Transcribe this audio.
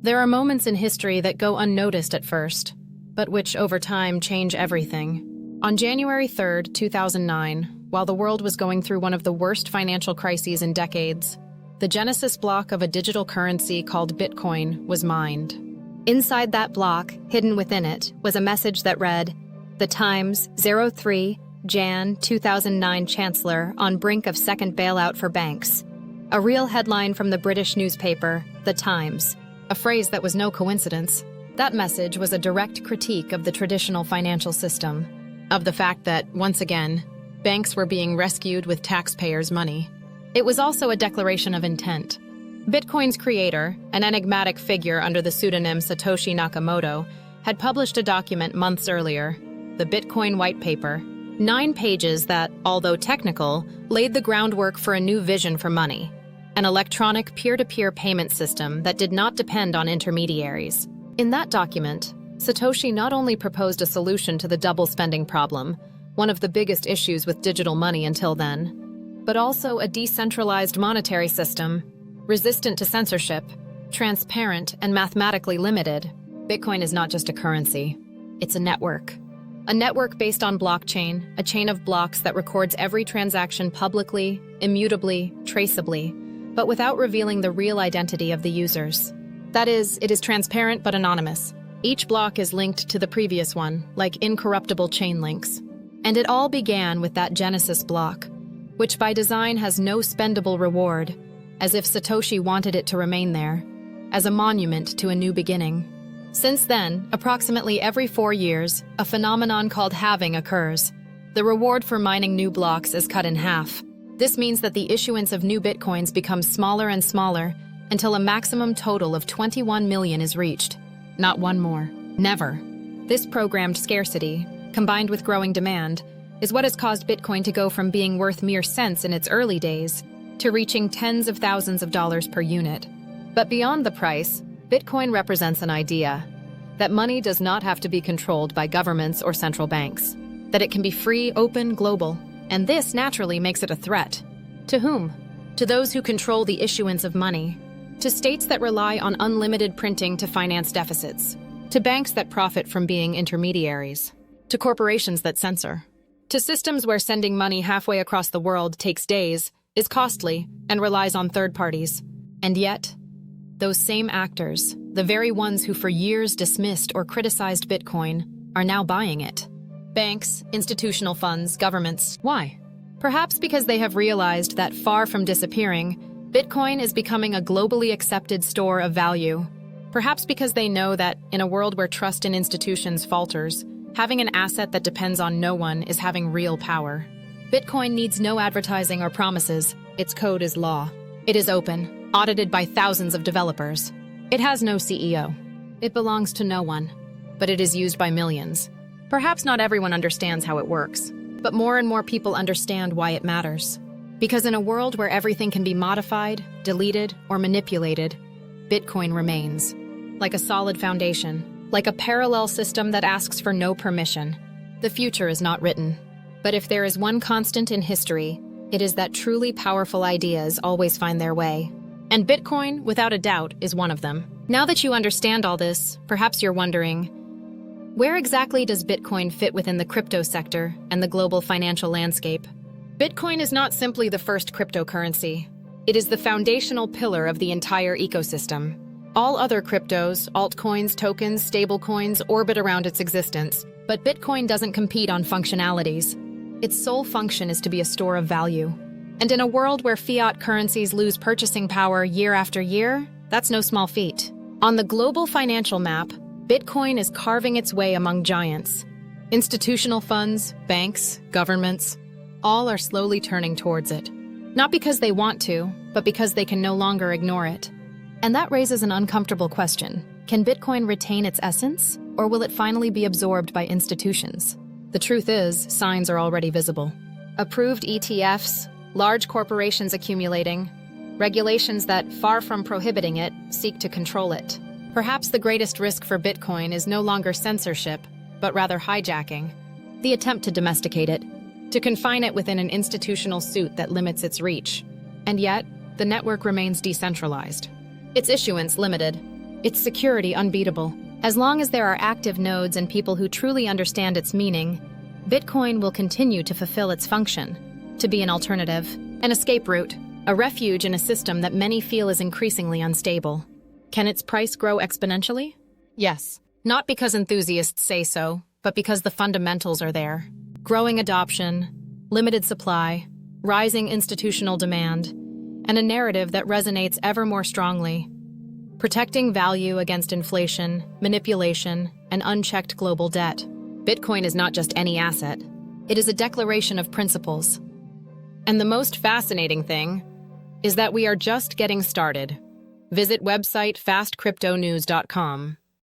There are moments in history that go unnoticed at first, but which over time change everything. On January 3rd, 2009, while the world was going through one of the worst financial crises in decades, the genesis block of a digital currency called Bitcoin was mined. Inside that block, hidden within it, was a message that read, "The Times, 03, Jan 2009 Chancellor on brink of second bailout for banks." A real headline from the British newspaper, The Times. A phrase that was no coincidence. That message was a direct critique of the traditional financial system, of the fact that, once again, banks were being rescued with taxpayers' money. It was also a declaration of intent. Bitcoin's creator, an enigmatic figure under the pseudonym Satoshi Nakamoto, had published a document months earlier, the Bitcoin White Paper, 9 pages that, although technical, laid the groundwork for a new vision for money, an electronic peer-to-peer payment system that did not depend on intermediaries. In that document, Satoshi not only proposed a solution to the double spending problem, one of the biggest issues with digital money until then, but also a decentralized monetary system, resistant to censorship, transparent, and mathematically limited. Bitcoin is not just a currency, it's a network. A network based on blockchain, a chain of blocks that records every transaction publicly, immutably, traceably, but without revealing the real identity of the users. That is, it is transparent but anonymous. Each block is linked to the previous one, like incorruptible chain links. And it all began with that Genesis block, which by design has no spendable reward, as if Satoshi wanted it to remain there, as a monument to a new beginning. Since then, approximately every 4 years, a phenomenon called halving occurs. The reward for mining new blocks is cut in half. This means that the issuance of new bitcoins becomes smaller and smaller until a maximum total of 21 million is reached. Not one more. Never. This programmed scarcity, combined with growing demand, is what has caused Bitcoin to go from being worth mere cents in its early days to reaching tens of thousands of dollars per unit. But beyond the price, Bitcoin represents an idea that money does not have to be controlled by governments or central banks, that it can be free, open, global. And this naturally makes it a threat. To whom? To those who control the issuance of money, to states that rely on unlimited printing to finance deficits, to banks that profit from being intermediaries, to corporations that censor, to systems where sending money halfway across the world takes days, is costly, and relies on third parties. And yet, those same actors, the very ones who for years dismissed or criticized Bitcoin, are now buying it. Banks, institutional funds, governments. Why? Perhaps because they have realized that far from disappearing, Bitcoin is becoming a globally accepted store of value. Perhaps because they know that, in a world where trust in institutions falters, having an asset that depends on no one is having real power. Bitcoin needs no advertising or promises. Its code is law. It is open, audited by thousands of developers. It has no CEO. It belongs to no one, but it is used by millions. Perhaps not everyone understands how it works, but more and more people understand why it matters. Because in a world where everything can be modified, deleted, or manipulated, Bitcoin remains. Like a solid foundation, like a parallel system that asks for no permission. The future is not written. But if there is one constant in history, it is that truly powerful ideas always find their way. And Bitcoin, without a doubt, is one of them. Now that you understand all this, perhaps you're wondering, where exactly does Bitcoin fit within the crypto sector and the global financial landscape? Bitcoin is not simply the first cryptocurrency. It is the foundational pillar of the entire ecosystem. All other cryptos, altcoins, tokens, stablecoins orbit around its existence, but Bitcoin doesn't compete on functionalities. Its sole function is to be a store of value. And in a world where fiat currencies lose purchasing power year after year, that's no small feat. On the global financial map, Bitcoin is carving its way among giants. Institutional funds, banks, governments, all are slowly turning towards it. Not because they want to, but because they can no longer ignore it. And that raises an uncomfortable question. Can Bitcoin retain its essence, or will it finally be absorbed by institutions? The truth is, signs are already visible. Approved ETFs, large corporations accumulating, regulations that, far from prohibiting it, seek to control it. Perhaps the greatest risk for Bitcoin is no longer censorship, but rather hijacking. The attempt to domesticate it, to confine it within an institutional suit that limits its reach. And yet, the network remains decentralized. Its issuance limited. its security unbeatable. As long as there are active nodes and people who truly understand its meaning, Bitcoin will continue to fulfill its function, to be an alternative, an escape route, a refuge in a system that many feel is increasingly unstable. Can its price grow exponentially? Yes. Not because enthusiasts say so, but because the fundamentals are there. Growing adoption, limited supply, rising institutional demand, and a narrative that resonates ever more strongly. Protecting value against inflation, manipulation, and unchecked global debt. Bitcoin is not just any asset. It is a declaration of principles. And the most fascinating thing is that we are just getting started. Visit website fastcryptonews.com.